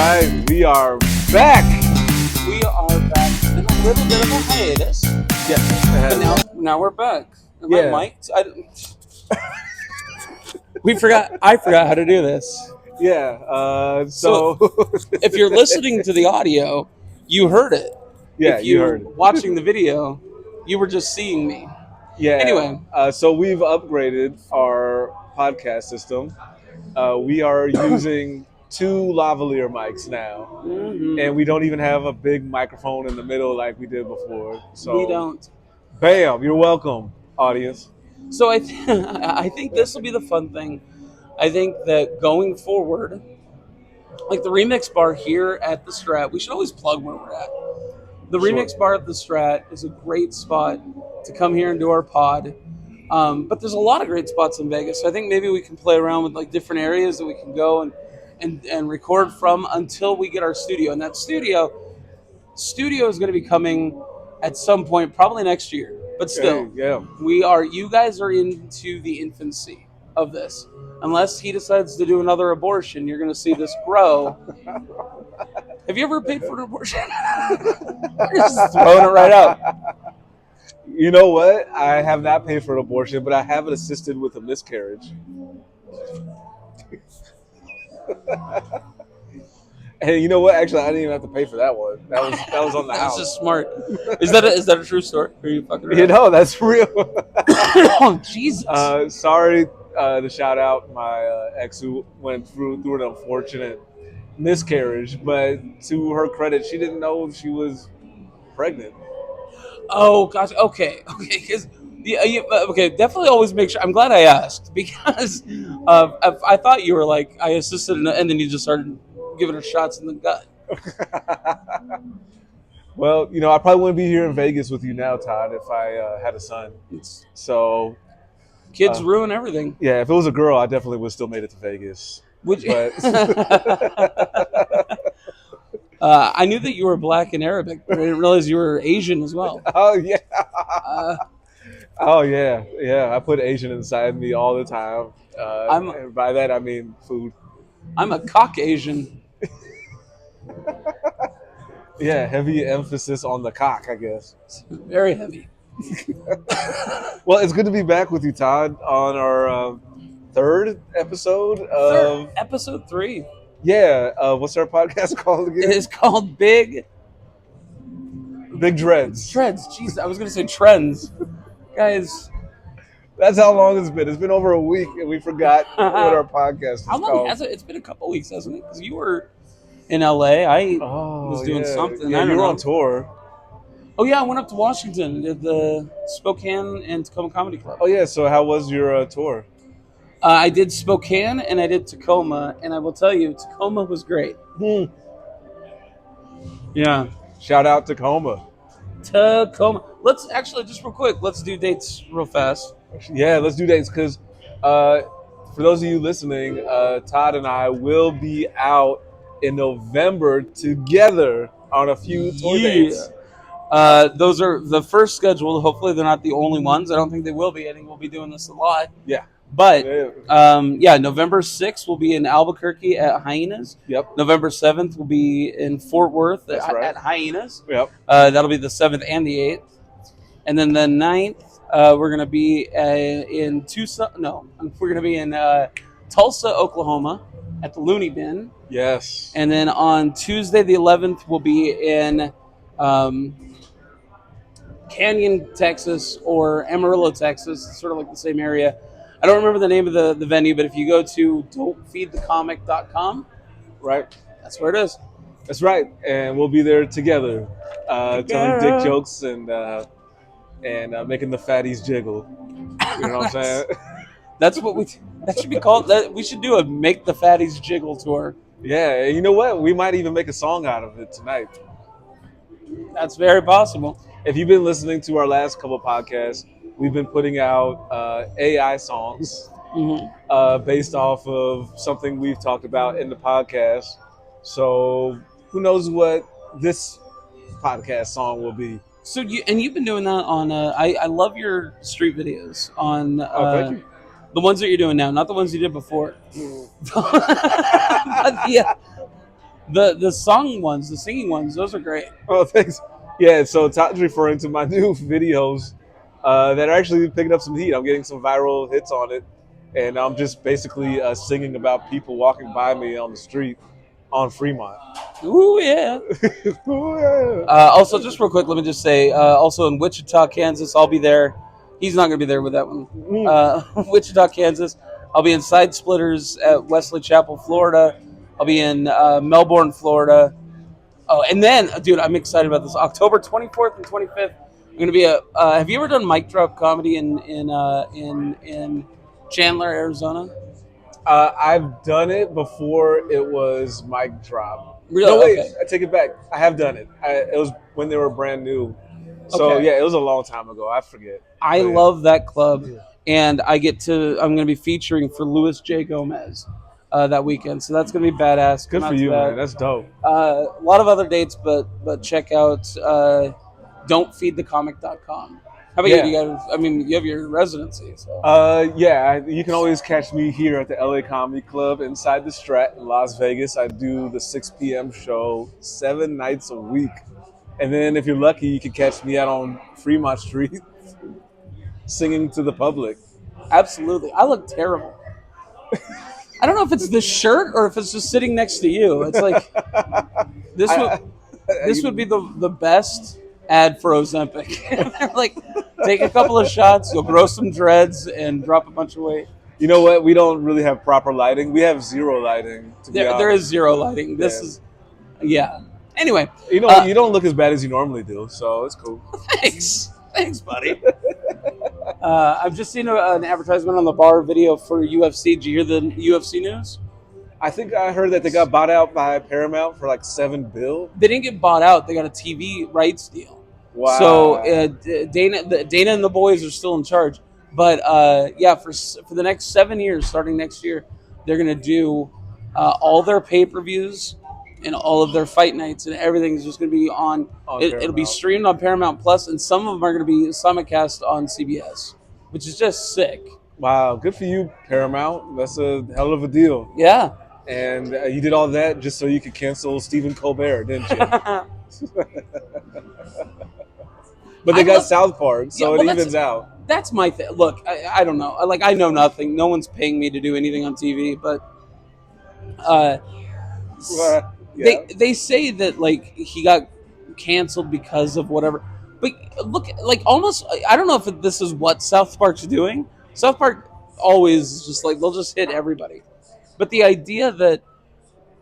right, we are back. We are back. It's been a little bit of a hiatus, Yeah, but now we're back. Am Yeah. I mic'd? I forgot how to do this. yeah. So if you're listening to the audio, you heard it. yeah, If you you're heard it. watching the video, you were just seeing me. Yeah. Anyway. So we've upgraded our podcast system. We are using 2 lavalier mics now, and we don't even have a big microphone in the middle like we did before. So We don't. Bam! You're welcome, audience. So I think this will be the fun thing. I think that going forward, like the remix bar here at the Strat, we should always plug where we're at. The Sure. remix bar at the Strat is a great spot to come here and do our pod. But there's a lot of great spots in Vegas. So I think maybe we can play around with like different areas that we can go and record from until we get our studio. And that studio is going to be coming at some point, probably next year. But still, Okay, yeah. you guys are into the infancy of this. Unless he decides to do another abortion, you're going to see this grow. Have you ever paid for an abortion? You're just throwing it right out. You know what? I have not paid for an abortion, but I have assisted with a miscarriage. And you know what? Actually, I didn't even have to pay for that one. That was on the house. That's just smart. Is that a true story? Are you fucking around? You know, that's real. Oh, Jesus. Sorry to shout out my ex who went through an unfortunate miscarriage, but to her credit, she didn't know she was pregnant. Oh, gosh. Okay. Because definitely always make sure. I'm glad I asked because I thought you were like, I assisted and then you just started giving her shots in the gut. Well, you know, I probably wouldn't be here in Vegas with you now, Todd, if I had a son. So Kids ruin everything. yeah, if it was a girl, I definitely would have still made it to Vegas. Would you? But I knew that you were black and Arabic, but I didn't realize you were Asian as well. oh yeah, oh yeah. I put Asian inside me all the time. And by that I mean food. I'm a Caucasian. Yeah, heavy emphasis on the cock, I guess. Very heavy. Well, it's good to be back with you, Todd, on our third episode of episode 3. Yeah, what's our podcast called again? It is called Big Dreads. Jeez, I was going to say Trends. Guys. That's how long it's been. It's been over a week, and we forgot what our podcast is called. How long has it? It's been a couple weeks, hasn't it? Because you were in LA. I was doing something. Yeah, you were on tour. Oh, yeah, I went up to Washington, did the Spokane and Tacoma Comedy Club. Oh, yeah, so how was your tour? I did Spokane and I did Tacoma, and I will tell you, Tacoma was great. Yeah. Shout out Tacoma. Let's actually, just real quick, let's do dates real fast. Yeah, let's do dates because for those of you listening, Todd and I will be out in November together on a few tour dates. Those are the first scheduled. Hopefully they're not the only ones. I don't think they will be. I think we'll be doing this a lot. Yeah. But, November 6th will be in Albuquerque at Hyenas. Yep. November 7th will be in Fort Worth at Hyenas. Yep. That'll be the 7th and the 8th. And then the 9th, we're going to be in Tucson. No, we're going to be in Tulsa, Oklahoma at the Looney Bin. Yes. And then on Tuesday, the 11th, we'll be in Canyon, Texas, or Amarillo, Texas. It's sort of like the same area. I don't remember the name of the venue, but if you go to don'tfeedthecomic.com, right, that's where it is. That's right, and we'll be there together, telling dick jokes and making the fatties jiggle. You know what I'm saying? That should be called. We should do a Make the Fatties Jiggle tour. Yeah, and you know what? We might even make a song out of it tonight. That's very possible. If you've been listening to our last couple podcasts, we've been putting out AI songs based off of something we've talked about in the podcast. So who knows what this podcast song will be? So you've been doing that on. I love your street videos on. Thank you. The ones that you're doing now, not the ones you did before. The song ones, the singing ones, those are great. Oh, thanks. Yeah, so Todd's referring to my new videos that are actually picking up some heat. I'm getting some viral hits on it, and I'm just basically singing about people walking by me on the street on Fremont. Ooh, yeah. Ooh, yeah. Also, just real quick, let me just say, also in Wichita, Kansas, I'll be there. He's not going to be there with that one. Wichita, Kansas. I'll be in Side Splitters at Wesley Chapel, Florida. I'll be in Melbourne, Florida. Oh, and then, dude, I'm excited about this. October 24th and 25th, I'm going to be have you ever done mic drop comedy in Chandler, Arizona? I've done it before it was mic drop. Really? No, wait, Okay. I take it back. I have done it. It was when they were brand new. So, Okay. yeah, it was a long time ago. I forget. I But, yeah. love that club, and I'm going to be featuring for Louis J. Gomez that weekend. So that's going to be badass. Good for you, man. That's dope. A lot of other dates, but check out don'tfeedthecomic.com. How about you? Yeah. You guys, I mean, you have your residency. So. Yeah, you can always catch me here at the LA Comedy Club inside the Strat in Las Vegas. I do the 6 p.m. show 7 nights a week. And then if you're lucky, you can catch me out on Fremont Street singing to the public. Absolutely. I look terrible. I don't know if it's the shirt or if it's just sitting next to you. It's like this would be the best ad for Ozempic. They're like, take a couple of shots, you'll grow some dreads and drop a bunch of weight. You know what? We don't really have proper lighting. We have zero lighting. There is zero lighting. This is, yeah. Anyway, you know, you don't look as bad as you normally do, so it's cool. Thanks, buddy. I've just seen an advertisement on the bar video for UFC. Did you hear the UFC news? I think I heard that they got bought out by Paramount for like $7 billion. They didn't get bought out. They got a TV rights deal. Wow. So Dana and the boys are still in charge. But yeah, for the next 7 years, starting next year, they're gonna do all their pay-per-views and all of their fight nights, and everything's just gonna be on. It'll be streamed on Paramount Plus, and some of them are gonna be simulcast on CBS, which is just sick. Wow, good for you, Paramount. That's a hell of a deal. Yeah. And you did all that just so you could cancel Stephen Colbert, didn't you? But they got South Park, so it evens out. That's my thing. Look, I don't know. Like, I know nothing. No one's paying me to do anything on TV, but they say that like he got canceled because of whatever. But look, like almost, I don't know if this is what South Park's doing. South Park always just like they'll just hit everybody. But the idea that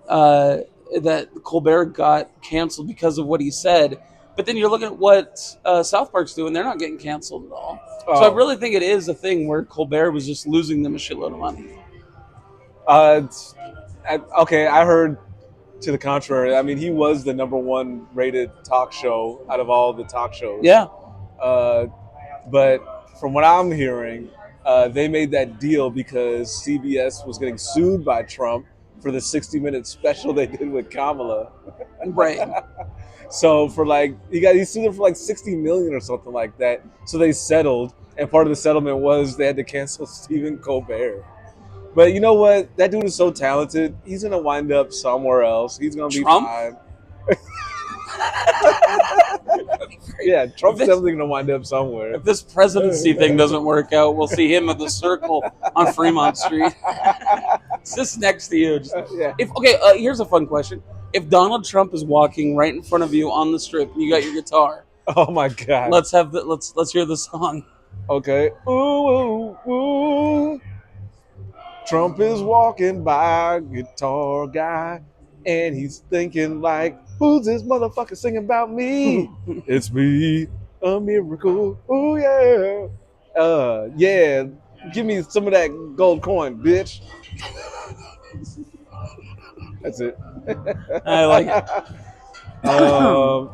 that Colbert got canceled because of what he said, but then you're looking at what South Park's doing, they're not getting canceled at all. Oh. So I really think it is a thing where Colbert was just losing them a shitload of money. Okay, I heard to the contrary. I mean, he was the #1 rated talk show out of all the talk shows. Yeah. But from what I'm hearing, they made that deal because CBS was getting sued by Trump for the 60-minute special they did with Kamala. Right. So for like he sued them for like $60 million or something like that. So they settled, and part of the settlement was they had to cancel Stephen Colbert. But you know what? That dude is so talented. He's gonna wind up somewhere else. He's gonna be fine. Yeah, Trump's definitely gonna wind up somewhere. If this presidency thing doesn't work out, we'll see him at the Circle on Fremont Street. It's just next to you. Here's a fun question. If Donald Trump is walking right in front of you on the strip and you got your guitar, oh my God, let's hear the song. Okay. Ooh, ooh, ooh. Trump is walking by, guitar guy, and he's thinking like, who's this motherfucker singing about me? It's me, Amiracle. Oh yeah. Yeah. Give me some of that gold coin, bitch. That's it. I like it.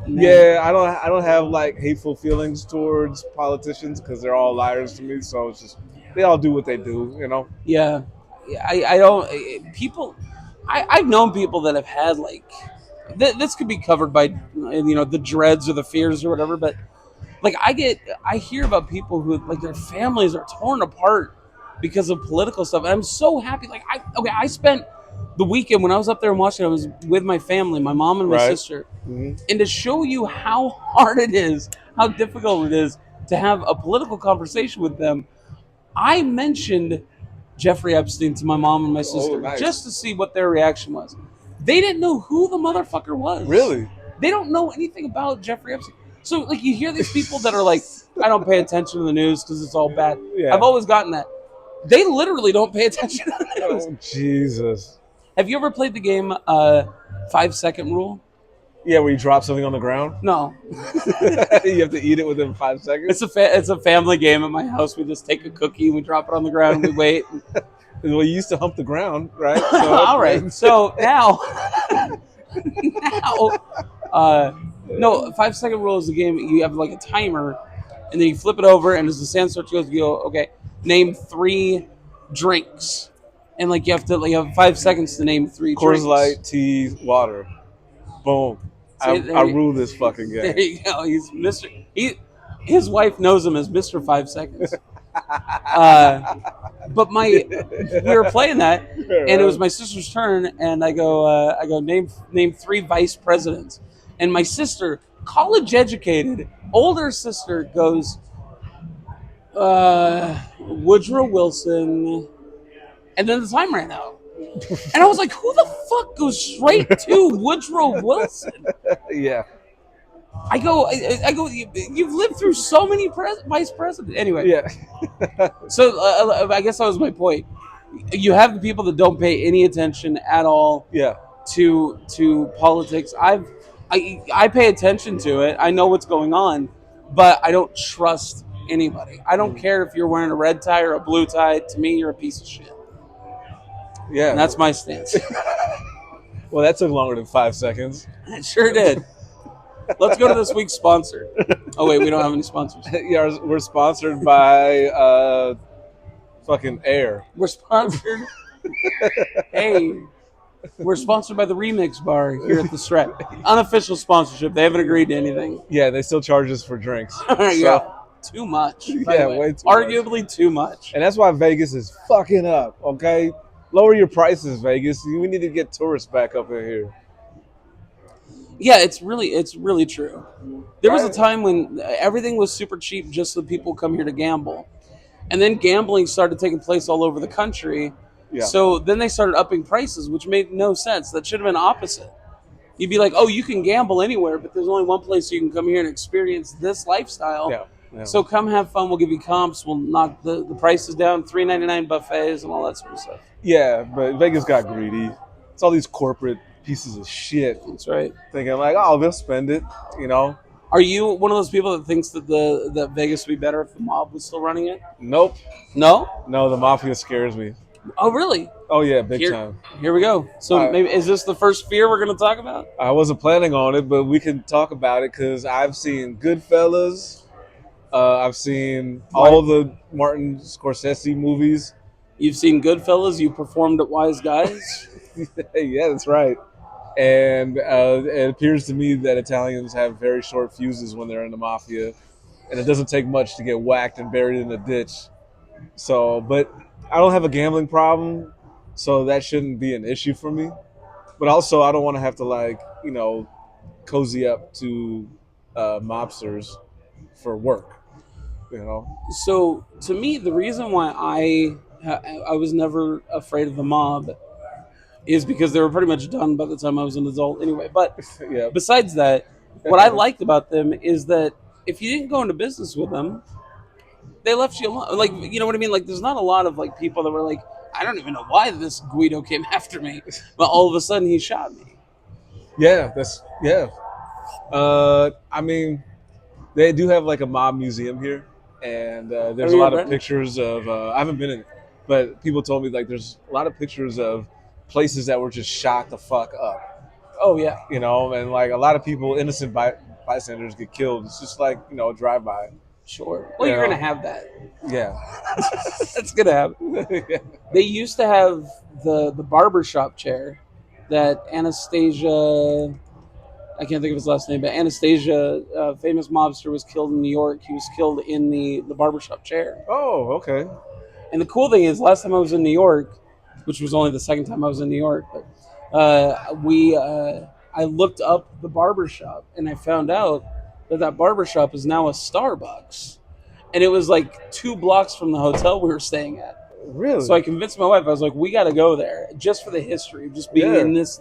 Yeah, I don't have like hateful feelings towards politicians because they're all liars to me. So it's just they all do what they do, you know. Yeah, I don't. People, I've known people that have had like this could be covered by the dreads or the fears or whatever. But like I hear about people who like their families are torn apart because of political stuff. And I'm so happy. Like I spent the weekend when I was up there in Washington, I was with my family, my mom and my Right. sister. And to show you how hard it is, how difficult it is to have a political conversation with them, I mentioned Jeffrey Epstein to my mom and my sister nice. just to see what their reaction was. They didn't know who the motherfucker was. Really? They don't know anything about Jeffrey Epstein. So, like, you hear these people that are like, I don't pay attention to the news because it's all bad. Yeah. I've always gotten that. They literally don't pay attention to the news. Oh, Jesus. Have you ever played the game 5 Second Rule? Yeah, where you drop something on the ground. No. You have to eat it within 5 seconds. It's a family game at my house. We just take a cookie and we drop it on the ground and we wait. Well, you used to hump the ground, right? So, all right. So now, no, 5 Second Rule is a game. You have like a timer, and then you flip it over, and as the sand starts goes, you go, okay, name 3 drinks, and like you have 5 seconds to name 3 drinks. Coors Light, tea, water. Boom. I rule this fucking game. There you go. He's Mr. His wife knows him as Mr. 5 Seconds. But we were playing that, and it was my sister's turn, and I go name 3 vice presidents, and my sister, college educated, older sister, goes Woodrow Wilson, and then the time ran out, and I was like, who the fuck goes straight to Woodrow Wilson? Yeah. I go. You've lived through so many vice presidents. Anyway, Yeah. so I guess that was my point. You have the people that don't pay any attention at all. Yeah. To politics. I pay attention to it. I know what's going on, but I don't trust anybody. I don't care if you're wearing a red tie or a blue tie. To me, you're a piece of shit. Yeah. And that's my stance. Well, that took longer than 5 seconds. It sure did. Let's go to this week's sponsor. Oh wait, we don't have any sponsors. Yeah, we're sponsored by fucking Air. We're sponsored. Hey, we're sponsored by the Remix Bar here at the Strat. Unofficial sponsorship. They haven't agreed to anything. Yeah, they still charge us for drinks. Yeah, too much. Yeah, way too arguably much. Too much. And that's why Vegas is fucking up. Okay, lower your prices, Vegas. We need to get tourists back up in here. Yeah, it's really true. There was a time when everything was super cheap just so people come here to gamble. And then gambling started taking place all over the country. Yeah. So then they started upping prices, which made no sense. That should have been opposite. You'd be like, oh, you can gamble anywhere, but there's only one place you can come here and experience this lifestyle. Yeah. Yeah. So come have fun. We'll give you comps. We'll knock the prices down, $3.99 buffets and all that sort of stuff. Yeah, but Vegas got greedy. It's all these corporate pieces of shit. That's right. Thinking like, oh, they'll spend it, you know. Are you one of those people that thinks that that Vegas would be better if the mob was still running it? Nope. No? No, the mafia scares me. Oh, really? Oh, yeah, big time. Here we go. So maybe is this the first fear we're going to talk about? I wasn't planning on it, but we can talk about it because I've seen Goodfellas. I've seen all the Martin Scorsese movies. You've seen Goodfellas. You performed at Wise Guys. Yeah, that's right. And it appears to me that Italians have very short fuses when they're in the mafia, and it doesn't take much to get whacked and buried in a ditch. So, but I don't have a gambling problem, so that shouldn't be an issue for me. But also, I don't want to have to cozy up to mobsters for work, you know. So, to me, the reason why I was never afraid of the mob is because they were pretty much done by the time I was an adult anyway. But yeah. Besides that, what I liked about them is that if you didn't go into business with them, they left you alone. Like, you know what I mean? Like, there's not a lot of people that were like, I don't even know why this Guido came after me, but all of a sudden he shot me. Yeah, I mean, they do have a mob museum here, and there's a lot of pictures of. I haven't been in it, but people told me there's a lot of pictures of places that were just shot the fuck up. Oh yeah, you know, and a lot of people, innocent bystanders, get killed. It's just a drive-by. Sure. Well, you're gonna have that. Yeah, that's gonna happen. Yeah. They used to have the barbershop chair that Anastasia. I can't think of his last name, but Anastasia, famous mobster, was killed in New York. He was killed in the barbershop chair. Oh, okay. And the cool thing is, last time I was in New York, which was only the second time I was in New York. But I looked up the barber shop, and I found out that barber shop is now a Starbucks, and it was like 2 blocks from the hotel we were staying at. Really? So I convinced my wife. I was like, "We got to go there just for the history of just being in this."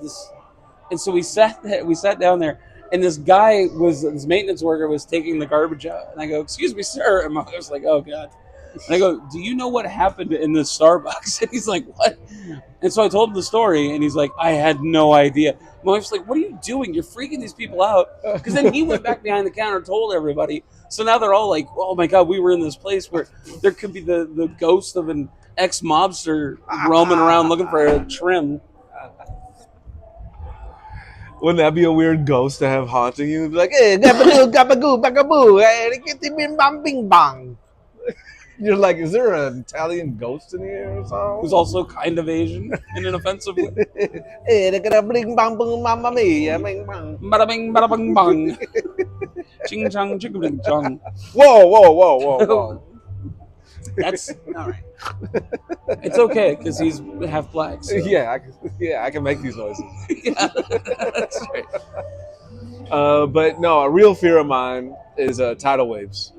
And so we sat there, we sat down there, and this maintenance worker was taking the garbage out, and I go, "Excuse me, sir," and my wife was like, "Oh God." And I go, "Do you know what happened in this Starbucks?" And he's like, "What?" And so I told him the story, and he's like, "I had no idea." My wife's like, "What are you doing? You're freaking these people out." Because then he went back behind the counter and told everybody. So now they're all like, "Oh my God, we were in this place where there could be the ghost of an ex-mobster roaming around looking for a trim." Wouldn't that be a weird ghost to have haunting you? Be like, hey, gabagoo, gabagoo, bagaboo, hey, bing bang, bing bang. You're like, is there an Italian ghost in here or something? Who's also kind of Asian in an offensive way. Hey, they're gonna bling bang, boom, mamma mia, bing bang. Bada bing, bada bing, bang. Ching chong, ching bling chong. Whoa. That's all right. It's okay because he's half black. So. Yeah, I can make these noises. Yeah, that's right. But no, a real fear of mine is tidal waves.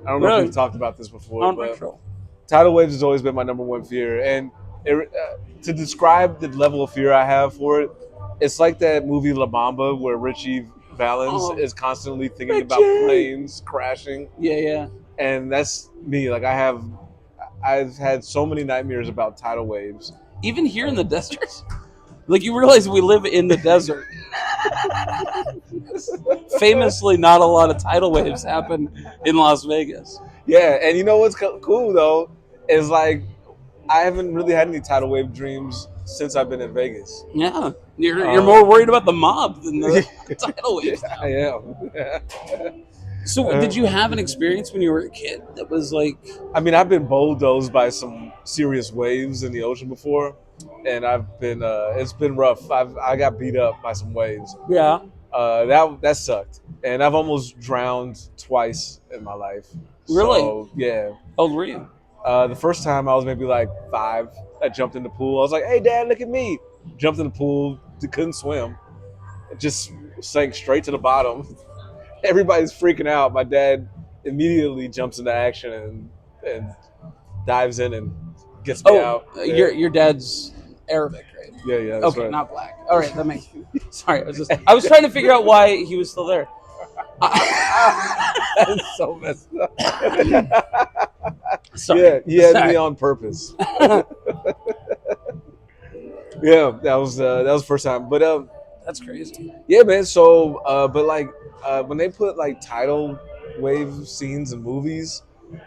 I don't know if Really? we've talked about this before, but Controversial. tidal waves has always been my number one fear. And to describe the level of fear I have for it, it's like that movie La Bamba where Richie Valens is constantly thinking about planes crashing. Yeah. And that's me. Like I've had so many nightmares about tidal waves. Even here in the desert. Like, you realize we live in the desert. Famously, not a lot of tidal waves happen in Las Vegas. Yeah, and you know what's cool, though, is like I haven't really had any tidal wave dreams since I've been in Vegas. Yeah. You're more worried about the mob than the tidal waves. Yeah, I am. So, did you have an experience when you were a kid that was like... I mean, I've been bulldozed by some serious waves in the ocean before, and I've been it's been rough. I got beat up by some waves. Yeah. That sucked, and I've almost drowned twice in my life. Really? So, yeah. How old were you? The first time I was maybe like 5. I jumped in the pool. I was like, "Hey, Dad, look at me!" Jumped in the pool. Couldn't swim. It just sank straight to the bottom. Everybody's freaking out. My dad immediately jumps into action and dives in and gets me out. Your dad's Arabic, right? Yeah. That's okay, right. Not black. All right, that makes. Sorry, I was trying to figure out why he was still there. That is so messed up. Sorry. Yeah, he had me on purpose. Yeah, that was the first time. But that's crazy. Yeah, man. So, but like when they put like tidal wave scenes in movies,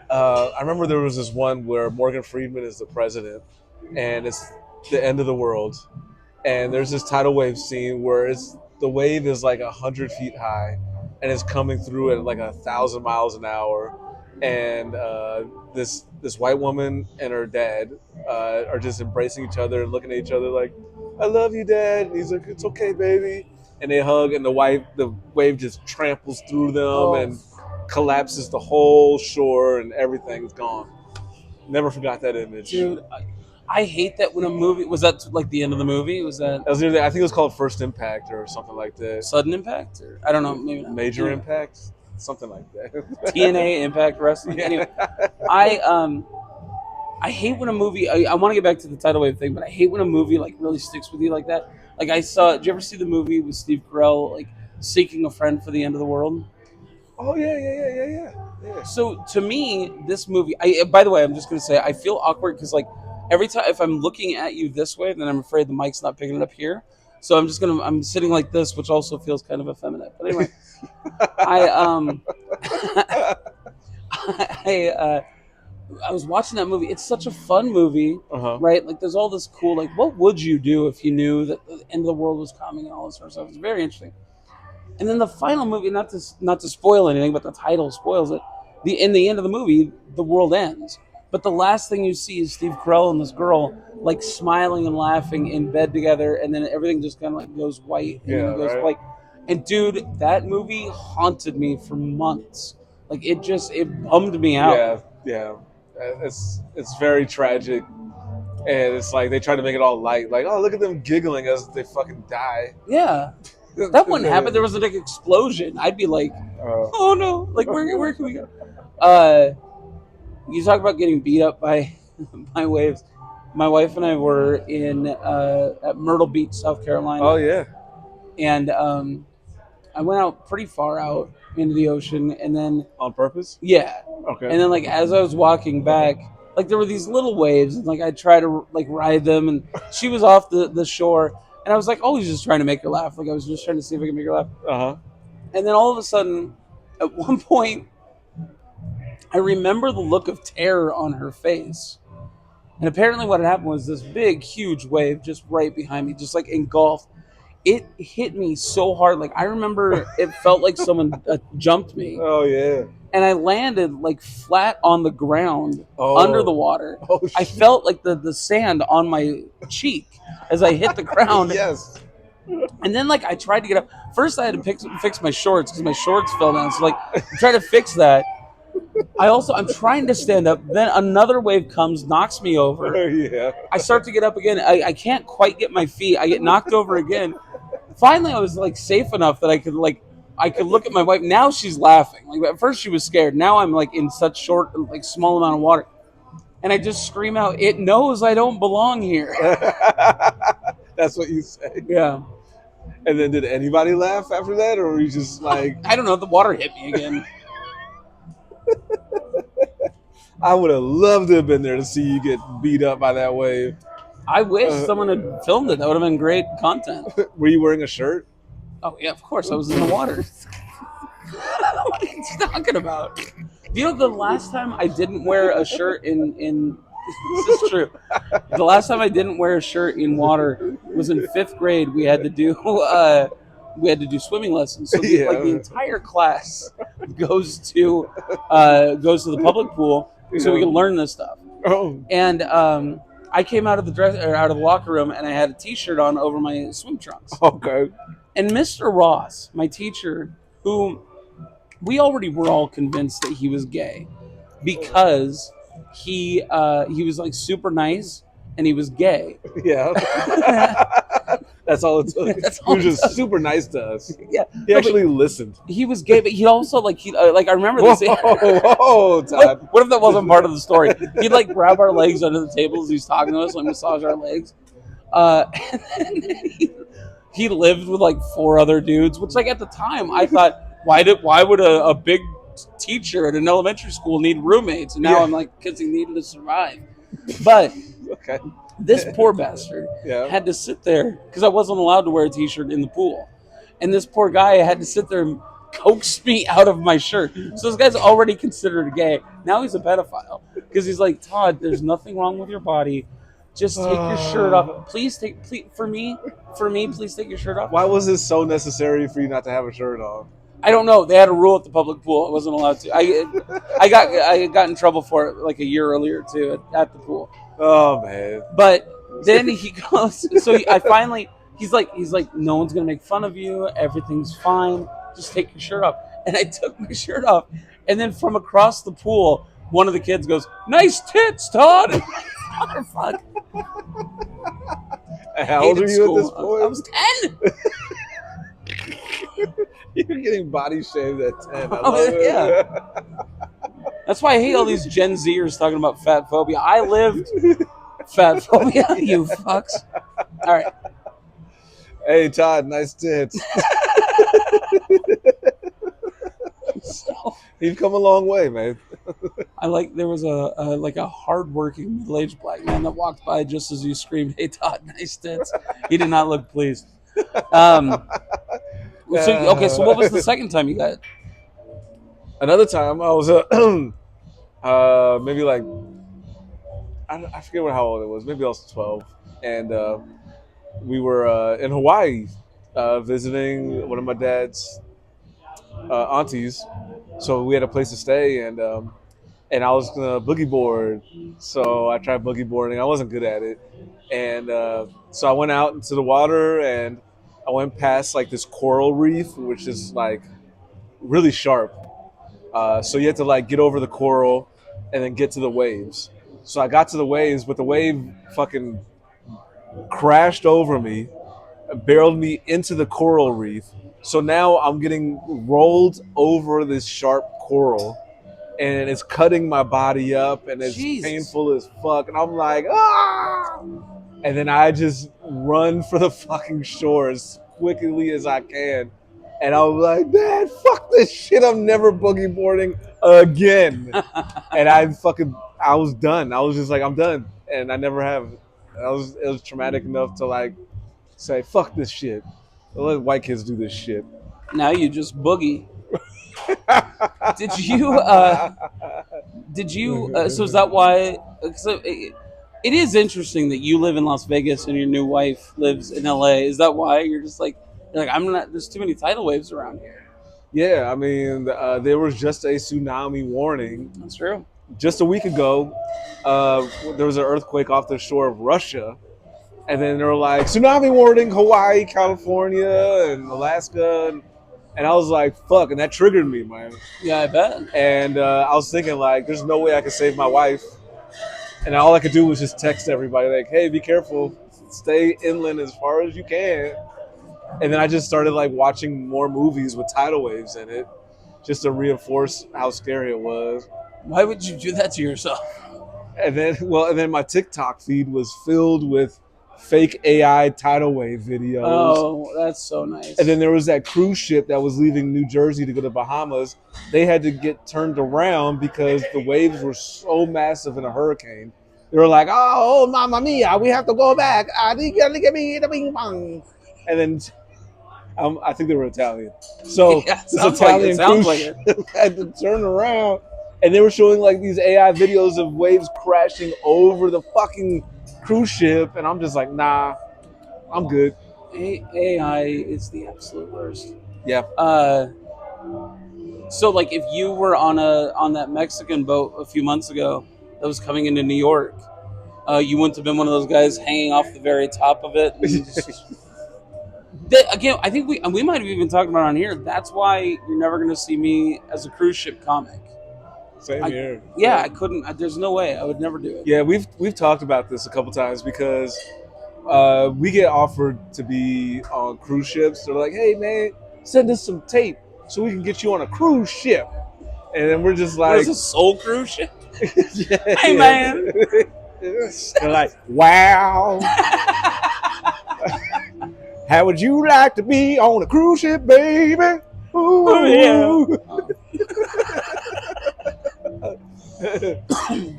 I remember there was this one where Morgan Freeman is the president, and it's the end of the world, and there's this tidal wave scene where the wave is like 100 feet high, and it's coming through at like 1,000 miles an hour, and this white woman and her dad are just embracing each other and looking at each other like, "I love you, Dad." And he's like, "It's okay, baby." And they hug, and the wave just tramples through them and collapses the whole shore, and everything's gone. Never forgot that image. Dude, I hate that when a movie... Was that like the end of the movie? Was that... I think it was called First Impact or something like that. Sudden Impact? Or, I don't know. Maybe not. Major Impact? Something like that. TNA, Impact Wrestling. Yeah. Anyway, I hate when a movie... I want to get back to the tidal wave thing, but I hate when a movie like really sticks with you like that. Like did you ever see the movie with Steve Carell, like Seeking a Friend for the End of the World? Oh, yeah. So to me, this movie... by the way, I'm just going to say, I feel awkward because like every time, if I'm looking at you this way, then I'm afraid the mic's not picking it up here. So I'm sitting like this, which also feels kind of effeminate. But anyway, I was watching that movie. It's such a fun movie, right? Like, there's all this cool, like, what would you do if you knew that the end of the world was coming and all this sort of stuff? It's very interesting. And then the final movie, not to spoil anything, but the title spoils it. In the end of the movie, the world ends. But the last thing you see is Steve Carell and this girl, like, smiling and laughing in bed together, and then everything just kind of, like, goes white. And goes white. And, dude, that movie haunted me for months. Like, it bummed me out. Yeah. It's very tragic. And it's like they try to make it all light, like, oh, look at them giggling as they fucking die. Yeah. That wouldn't happen. There was a big explosion. I'd be like, oh no, like where can we go? You talk about getting beat up by by waves. My wife and I were in at Myrtle Beach, South Carolina. Oh yeah. And I went out pretty far out into the ocean, and then On purpose? yeah. Okay. And then like as I was walking back, like there were these little waves, and like I tried to like ride them, and she was off the shore, and I was like always just trying to make her laugh. Like I was just trying to see if I could make her laugh. Uh-huh. And then all of a sudden, at one point, I remember the look of terror on her face. And apparently what had happened was this big, huge wave just right behind me, just like engulfed. It hit me so hard. Like I remember it felt like someone jumped me. Oh yeah. And I landed like flat on the ground under the water. Oh, I felt like the sand on my cheek as I hit the ground. Yes. And then like I tried to get up. First I had to fix my shorts because my shorts fell down. So like I tried to fix that. I'm trying to stand up. Then another wave comes, knocks me over. Yeah. I start to get up again. I can't quite get my feet. I get knocked over again. Finally, I was like safe enough that I could look at my wife. Now she's laughing. Like at first she was scared. Now I'm like in such small amount of water, and I just scream out, "It knows I don't belong here." That's what you say. Yeah. And then did anybody laugh after that, or were you just like? I don't know. The water hit me again. I would have loved to have been there to see you get beat up by that wave. I wish someone had filmed it. That would have been great content. Were you wearing a shirt? Oh yeah, of course. I was in the water. What are you talking about? You know, the last time I didn't wear a shirt in this is true. The last time I didn't wear a shirt in water was in 5th grade. We had to do swimming lessons. So the entire class goes to the public pool so we can learn this stuff. Oh. And I came out of the locker room, and I had a T-shirt on over my swim trunks. Okay. And Mr. Ross, my teacher, who we already were all convinced that he was gay because he was like super nice and he was gay. Yeah. That's all it took. He was just super nice to us. Yeah. He actually listened. He was gay, but he also I remember this. Whoa, Todd. What if that wasn't part of the story? He'd like grab our legs under the table as he's talking to us, like massage our legs. And then he lived with like 4 other dudes, which like at the time I thought, why would a big teacher at an elementary school need roommates? And now I'm like, because he needed to survive. But okay. This poor bastard had to sit there because I wasn't allowed to wear a T-shirt in the pool. And this poor guy had to sit there and coax me out of my shirt. So this guy's already considered gay. Now he's a pedophile because he's like, Todd, there's nothing wrong with your body. Just take your shirt off. Please, for me, please take your shirt off. Why was this so necessary for you not to have a shirt on? I don't know. They had a rule at the public pool. I wasn't allowed to. I got in trouble for it like a year earlier too at the pool. Oh man! But then he goes. So he's like, no one's gonna make fun of you. Everything's fine. Just take your shirt off. And I took my shirt off, and then from across the pool, one of the kids goes, "Nice tits, Todd." And I'm like, motherfucker. How old are you at this point? I was 10. You're getting body shaved at 10. I love it. Yeah. That's why I hate all these Gen Zers talking about fat phobia. I lived fat phobia, you fucks. All right. Hey, Todd, nice tits. You've come a long way, man. There was a hardworking middle-aged black man that walked by just as you screamed, "Hey, Todd, nice tits." He did not look pleased. So what was the second time you got it? Another time I was maybe like I forget how old it was. Maybe I was 12, and we were in Hawaii visiting one of my dad's aunties. So we had a place to stay, and I was gonna boogie board. So I tried boogie boarding. I wasn't good at it, and so I went out into the water, and I went past like this coral reef, which is like really sharp. So you had to like get over the coral and then get to the waves. So I got to the waves, but the wave fucking crashed over me, barreled me into the coral reef. So now I'm getting rolled over this sharp coral, and it's cutting my body up, and it's Jesus. painful as fuck. And I'm like, ah! And then I just run for the fucking shore as quickly as I can. And I'm like, Dad, fuck this shit. I'm never boogie boarding again. And I was done. I was just like, I'm done. And I never have. It was traumatic enough to like say, fuck this shit. Let white kids do this shit. Now you just boogie. Did you? So is that why? So it is interesting that you live in Las Vegas and your new wife lives in LA. Is that why you're just like I'm not? There's too many tidal waves around here. Yeah, I mean, there was just a tsunami warning That's true. just a week ago. There was an earthquake off the shore of Russia, and then they were like, tsunami warning, Hawaii, California, and Alaska. And I was like, fuck, and that triggered me, man. Yeah, I bet. And I was thinking, like, there's no way I could save my wife. And all I could do was just text everybody, like, hey, be careful. Stay inland as far as you can. And then I just started, like, watching more movies with tidal waves in it just to reinforce how scary it was. Why would you do that to yourself? And then my TikTok feed was filled with fake AI tidal wave videos. Oh, that's so nice. And then there was that cruise ship that was leaving New Jersey to go to Bahamas. They had to get turned around because the waves were so massive in a hurricane. They were like, oh, mamma mia, we have to go back. And then I think they were Italian. So Yeah, this Italian cruise ship had to turn around. And they were showing like these AI videos of waves crashing over the fucking cruise ship. And I'm just like, nah, I'm good. AI is the absolute worst. Yeah. So like if you were on that Mexican boat a few months ago that was coming into New York, you wouldn't have been one of those guys hanging off the very top of it. And again, I think we might have even talked about it on here. That's why you're never going to see me as a cruise ship comic. Same here. Yeah, I couldn't. There's no way. I would never do it. Yeah, we've talked about this a couple times because we get offered to be on cruise ships. They're like, hey, man, send us some tape so we can get you on a cruise ship. And then we're just like... What is a soul cruise ship? Yeah, hey, man. They're like, wow. How would you like to be on a cruise ship, baby? Ooh. Oh, yeah.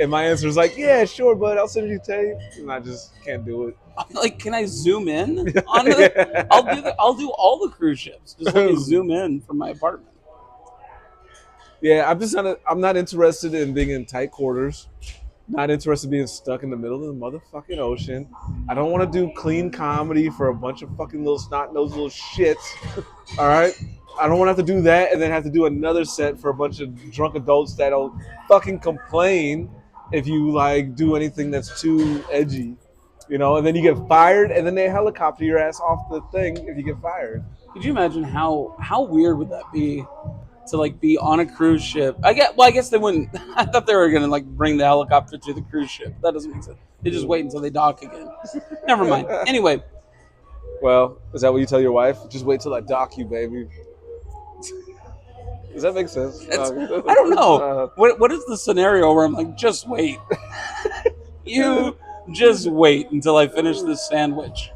And my answer is like, yeah, sure, bud, I'll send you tape. And I just can't do it. Like, can I zoom in on it? Yeah. I'll do all the cruise ships. Just let me zoom in from my apartment. Yeah, I'm not interested in being in tight quarters. Not interested in being stuck in the middle of the motherfucking ocean. I don't want to do clean comedy for a bunch of fucking little snot-nosed little shits. All right? I don't want to have to do that and then have to do another set for a bunch of drunk adults that'll fucking complain if you like do anything that's too edgy, you know. And then you get fired, and then they helicopter your ass off the thing if you get fired. Could you imagine how weird would that be to like be on a cruise ship? I guess they wouldn't. I thought they were gonna like bring the helicopter to the cruise ship. That doesn't make sense. They just wait until they dock again. Never mind. Anyway. Well, is that what you tell your wife? Just wait till I dock you, baby. Does that make sense? I don't know. What is the scenario where I'm like, just wait. You just wait until I finish this sandwich.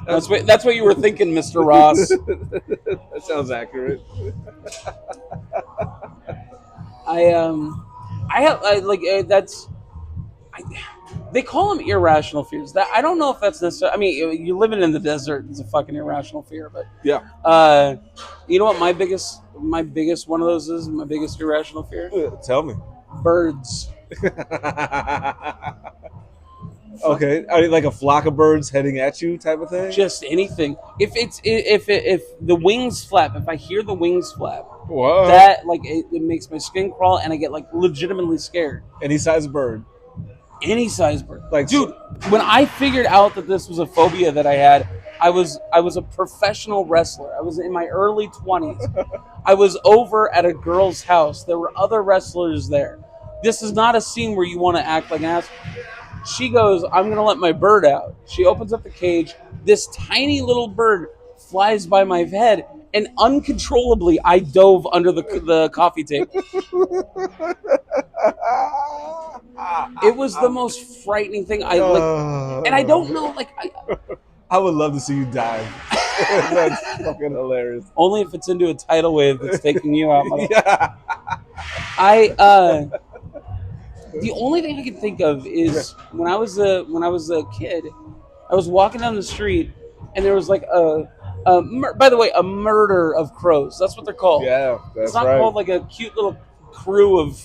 That's what you were thinking, Mr. Ross. That sounds accurate. They call them irrational fears. That I don't know if that's necessarily. I mean, you're living in the desert. It's a fucking irrational fear. But yeah, you know what my biggest one of those is? My biggest irrational fear. Tell me. Birds. Okay, are you like a flock of birds heading at you, type of thing? Just anything. If the wings flap, if I hear the wings flap, whoa, that like it makes my skin crawl, and I get like legitimately scared. Any size bird. Any size bird. Like, dude, when I figured out that this was a phobia that I had, I was a professional wrestler. I was in my early 20s. I was over at a girl's house. There were other wrestlers there. This is not a scene where you want to act like an ass. She goes, I'm going to let my bird out. She opens up the cage. This tiny little bird flies by my head, and uncontrollably, I dove under the coffee table. It was the most frightening thing. And I don't know, I would love to see you dive. That's fucking hilarious. Only if it's into a tidal wave that's taking you out. Yeah. The only thing I can think of is when I was a kid, I was walking down the street, and there was like by the way, a murder of crows. That's what they're called. Yeah, that's it's not right. called like a cute little crew of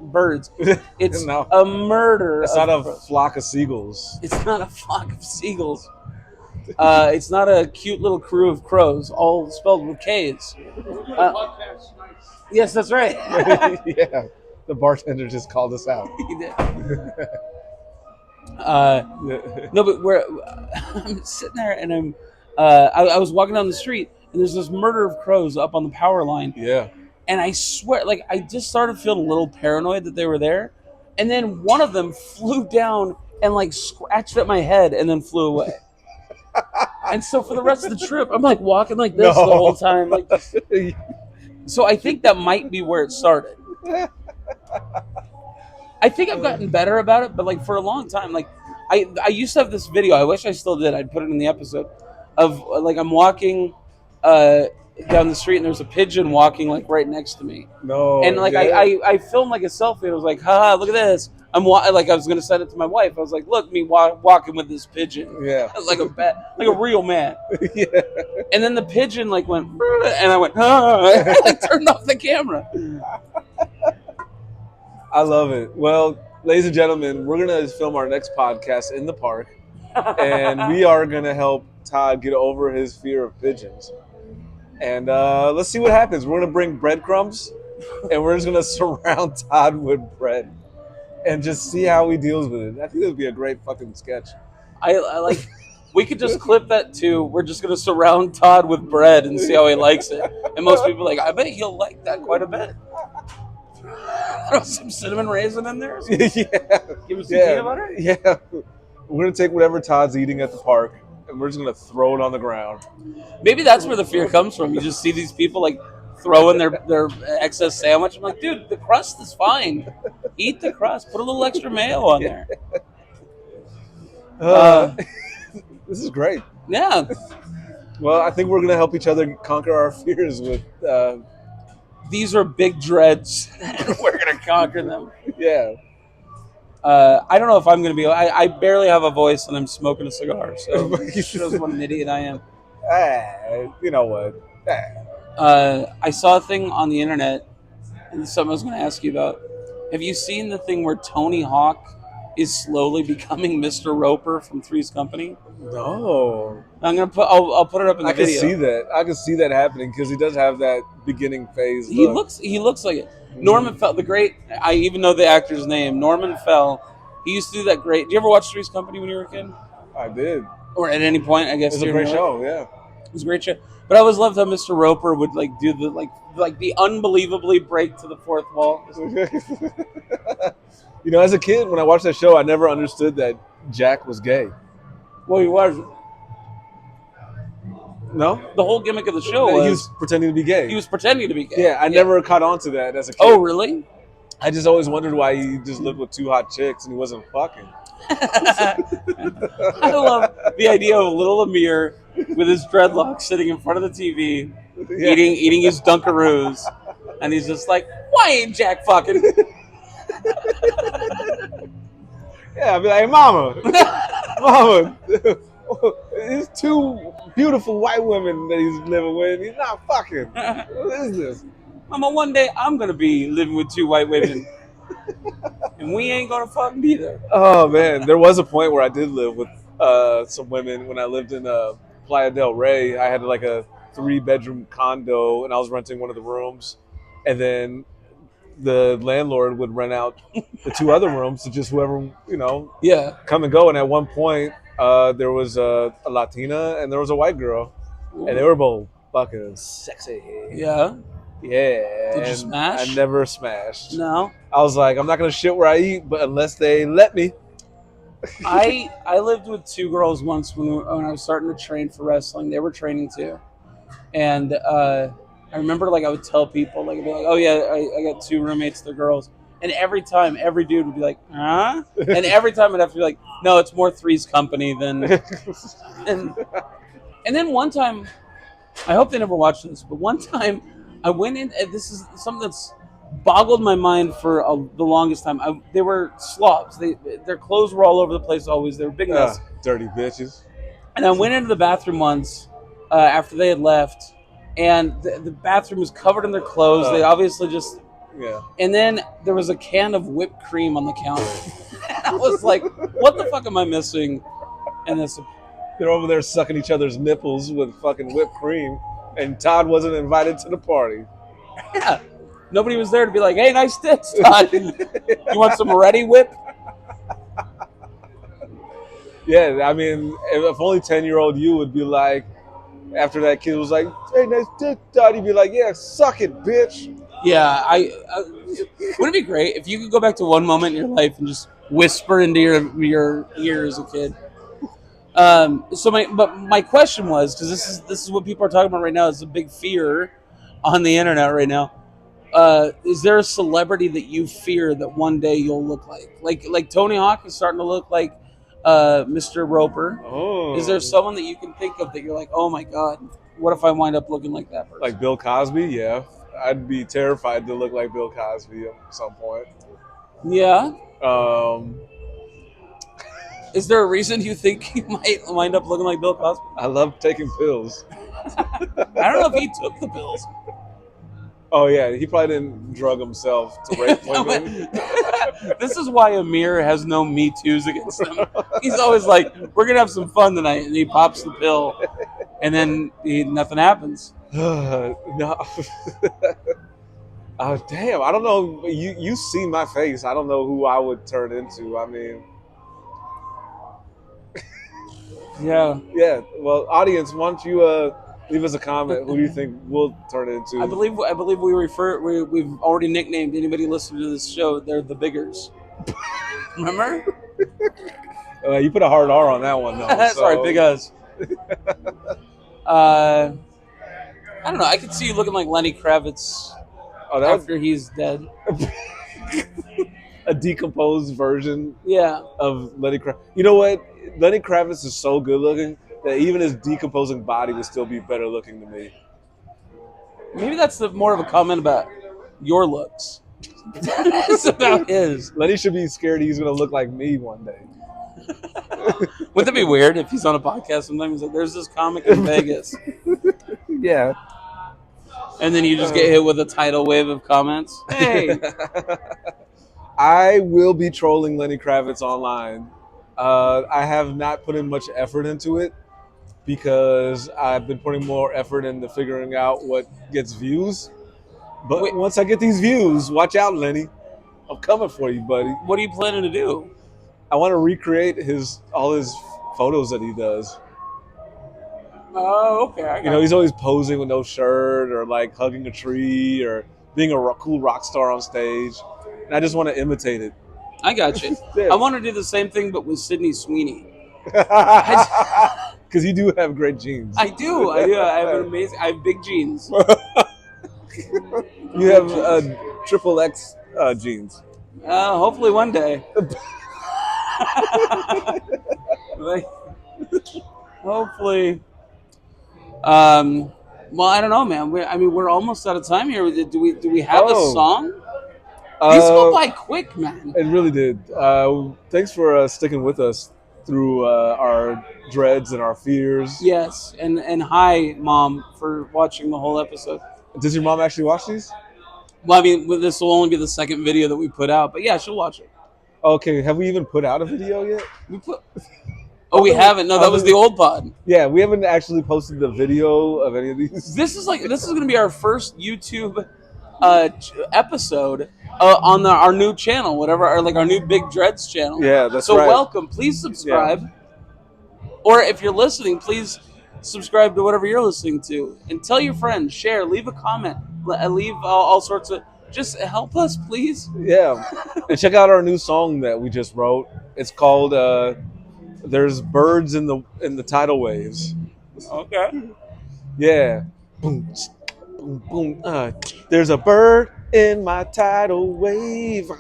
birds. It's No. a murder. It's not a flock of seagulls. It's not a flock of seagulls. It's not a cute little crew of crows, all spelled with K's. Yes, that's right. Yeah, the bartender just called us out. He did. No, but I'm sitting there, and I was walking down the street, and there's this murder of crows up on the power line. Yeah. And I swear, I just started feeling a little paranoid that they were there. And then one of them flew down and scratched at my head and then flew away. And so for the rest of the trip, I'm walking like this the whole time. So I think that might be where it started. I think I've gotten better about it, but for a long time, I used to have this video. I wish I still did. I'd put it in the episode of I'm walking down the street, and there's a pigeon walking right next to me. No. And I filmed a selfie. And I was like, haha, look at this. I was gonna send it to my wife. I was like, look, me walking with this pigeon. Yeah. like a real man. Yeah. And then the pigeon went, and I went, I turned off the camera. I love it. Well, ladies and gentlemen, we're gonna film our next podcast in the park, and we are gonna help Todd get over his fear of pigeons. And let's see what happens. We're gonna bring breadcrumbs, and we're just gonna surround Todd with bread, and just see how he deals with it. I think it would be a great fucking sketch. We could just clip that too. We're just gonna surround Todd with bread and see how he likes it. And most people are I bet he'll like that quite a bit. Throw some cinnamon raisin in there. Yeah. Give him some peanut butter. Yeah. We're gonna take whatever Todd's eating at the park, and we're just gonna throw it on the ground. Maybe that's where the fear comes from. You just see these people throwing their excess sandwich. I'm like, dude, the crust is fine. Eat the crust. Put a little extra mayo on there. This is great. Yeah. Well, I think we're gonna help each other conquer our fears with. These are big dreads, and we're gonna conquer them. Yeah. I don't know if I'm gonna be. I barely have a voice, and I'm smoking a cigar. So it shows what an idiot I am. You know what? I saw a thing on the internet, and this is something I was going to ask you about. Have you seen the thing where Tony Hawk is slowly becoming Mr. Roper from Three's Company? No. I'll put it up in the video. I can see that happening because he does have that beginning phase. He looks like it. Norman Fell, the great. I even know the actor's name. Norman Fell. He used to do that great. Did you ever watch Three's Company when you were a kid? I did. Or at any point, I guess. It was a great show. Yeah. It was a great show. But I always loved how Mr. Roper would do the unbelievably break to the fourth wall. As a kid, when I watched that show, I never understood that Jack was gay. Well, he was. No? The whole gimmick of the show was... He was pretending to be gay. He was pretending to be gay. Yeah, I never caught on to that as a kid. Oh, really? I just always wondered why he just lived with two hot chicks and he wasn't fucking. I love the idea of little Amir with his dreadlocks sitting in front of the TV, eating his Dunkaroos, and he's just like, why ain't Jack fucking? Yeah, I'd be like, Mama, there's two beautiful white women that he's living with. He's not fucking. What is this? Mama, one day I'm going to be living with two white women. And we ain't going to fucking be there. Oh, man. There was a point where I did live with some women when I lived in Playa del Rey. I had a 3-bedroom condo, and I was renting one of the rooms. And then the landlord would rent out the 2 other rooms to just whoever, come and go. And at one point, there was a Latina and there was a white girl. Ooh. And they were both fucking sexy. Yeah. Yeah. Did you smash? I never smashed. No. I was like, I'm not gonna shit where I eat, but unless they let me. I lived with two girls once when I was starting to train for wrestling. They were training too, and I remember like I would tell people like I'd be like, oh yeah, I got two roommates, they're girls, and every time every dude would be like, huh, and every time I'd have to be like, no, it's more Three's Company than, and then one time, I hope they never watch this, but one time I went in, and this is something that's boggled my mind for the longest time. They were slobs. Their clothes were all over the place always. They were big mess. Dirty bitches. And I went into the bathroom once after they had left, and the bathroom was covered in their clothes. They obviously just... Yeah. And then there was a can of whipped cream on the counter. And I was like, what the fuck am I missing? And this... They're over there sucking each other's nipples with fucking whipped cream, and Todd wasn't invited to the party. Yeah. Nobody was there to be like, hey, nice tits, Todd. You want some Ready Whip? Yeah, I mean, if only 10-year-old you would be like, after that kid was like, hey, nice dick, Todd, he'd be like, yeah, suck it, bitch. Yeah, wouldn't it be great if you could go back to one moment in your life and just whisper into your ear as a kid? So my question was, because this is what people are talking about right now. It's a big fear on the internet right now. Is there a celebrity that you fear that one day you'll look like? Like Tony Hawk is starting to look like Mr. Roper. Oh. Is there someone that you can think of that you're like, oh my god, what if I wind up looking like that person? Like Bill Cosby? Yeah, I'd be terrified to look like Bill Cosby at some point. Yeah. Is there a reason you think you might wind up looking like Bill Cosby? I love taking pills. I don't know if he took the pills. Oh yeah, he probably didn't drug himself to rape women. This is why Amir has no Me Too's against him. He's always like, we're going to have some fun tonight. And he pops the pill. And then nothing happens. No. Oh, damn. I don't know. You see my face. I don't know who I would turn into. I mean... Yeah. Yeah. Well, audience, why don't you leave us a comment? Who do you think we'll turn into? I believe we've already nicknamed anybody listening to this show. They're the Biggers. Remember? You put a hard R on that one, though. Sorry, Big Us. I don't know. I could see you looking like Lenny Kravitz after he's dead. A decomposed version. Yeah. Of Lenny Kravitz. You know what? Lenny Kravitz is so good looking that even his decomposing body would still be better looking to me. Maybe that's more of a comment about your looks. It's about his. Lenny should be scared he's going to look like me one day. Wouldn't that be weird if he's on a podcast sometimes? Like, there's this comic in Vegas. Yeah. And then you just get hit with a tidal wave of comments. Hey. I will be trolling Lenny Kravitz online. I have not put in much effort into it because I've been putting more effort into figuring out what gets views. But once I get these views, watch out, Lenny. I'm coming for you, buddy. What are you planning to do? I want to recreate all his photos that he does. Oh, okay. You know, he's always posing with no shirt or like hugging a tree or being a cool rock star on stage. And I just want to imitate it. I got you. Yeah. I want to do the same thing, but with Sydney Sweeney. Because you do have great genes. I do. I have big genes. You have triple X genes. Hopefully one day. Hopefully. Well, I don't know, man. We're almost out of time here. Do we have a song? These go by quick, man. It really did. Thanks for sticking with us through our dreads and our fears. Yes, and hi, Mom, for watching the whole episode. Does your mom actually watch these? Well, I mean, this will only be the second video that we put out, but yeah, she'll watch it. Okay, have we even put out a video yet? We haven't. No, that was the old pod. Yeah, we haven't actually posted the video of any of these. This is going to be our first YouTube episode on our new channel, whatever, or like our new Big Dreads channel. Yeah, that's so right. So welcome. Please subscribe. Yeah. Or if you're listening, please subscribe to whatever you're listening to. And tell your friends, share, leave a comment. leave all sorts of. Just help us, please. Yeah, and check out our new song that we just wrote. It's called "There's Birds in the Tidal Waves." Okay. Yeah, boom, boom, boom. There's a bird in my tidal wave.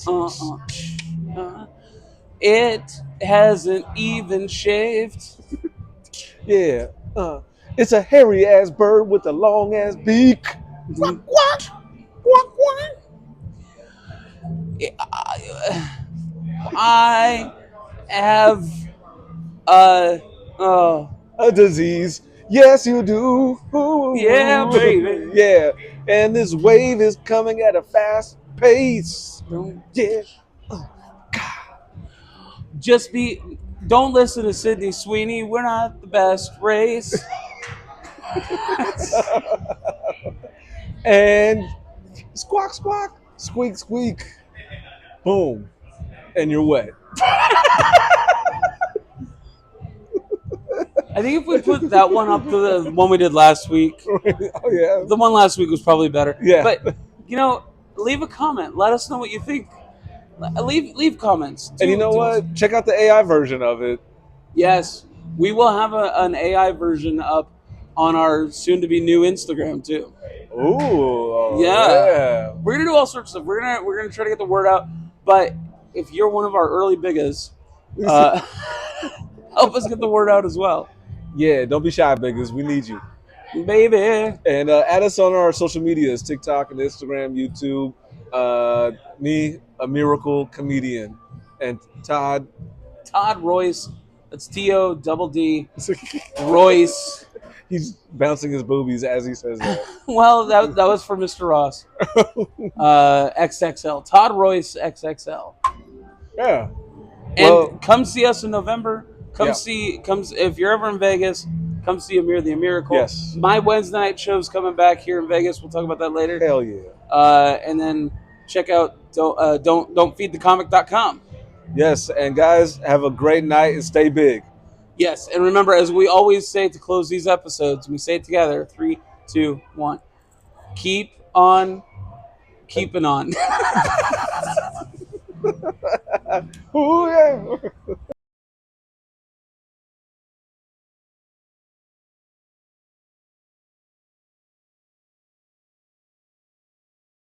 Uh, uh, uh. It hasn't even shaved. Yeah, uh, it's a hairy ass bird with a long ass beak. Quack quack, quack quack. I have uh oh A disease. Yes, you do. yeah, Ooh. baby. Yeah, and this wave is coming at a fast pace. Yeah. Just be. Don't listen to Sydney Sweeney. We're not the best race. And squawk, squawk, squeak, squeak. Boom. And you're wet. I think if we put that one up to the one we did last week, Oh, yeah. the one last week was probably better. Yeah. But leave a comment. Let us know what you think. Leave comments. And you know what? Check out the AI version of it. Yes, we will have an AI version up on our soon-to-be new Instagram too. Ooh. Yeah. We're gonna do all sorts of stuff. We're gonna try to get the word out. But if you're one of our early biggers, help us get the word out as well. Yeah, don't be shy, biggers. We need you. Baby. And add us on our social medias, TikTok and Instagram, YouTube. Me, Amiracle comedian. And Todd. Todd Royce. That's Todd Royce. He's bouncing his boobies as he says that. Well, that was for Mr. Ross. XXL. Todd Royce XXL. Yeah. And come see us in November. Come Yeah. if you're ever in Vegas, come see Amir the Amiracle. Yes. My Wednesday night show's coming back here in Vegas. We'll talk about that later. Hell yeah. And then check out don'tfeedthecomic.com. Yes, and guys, have a great night and stay big. Yes, and remember, as we always say to close these episodes, we say it together: 3, 2, 1. Keep on keeping on. Ooh, yeah.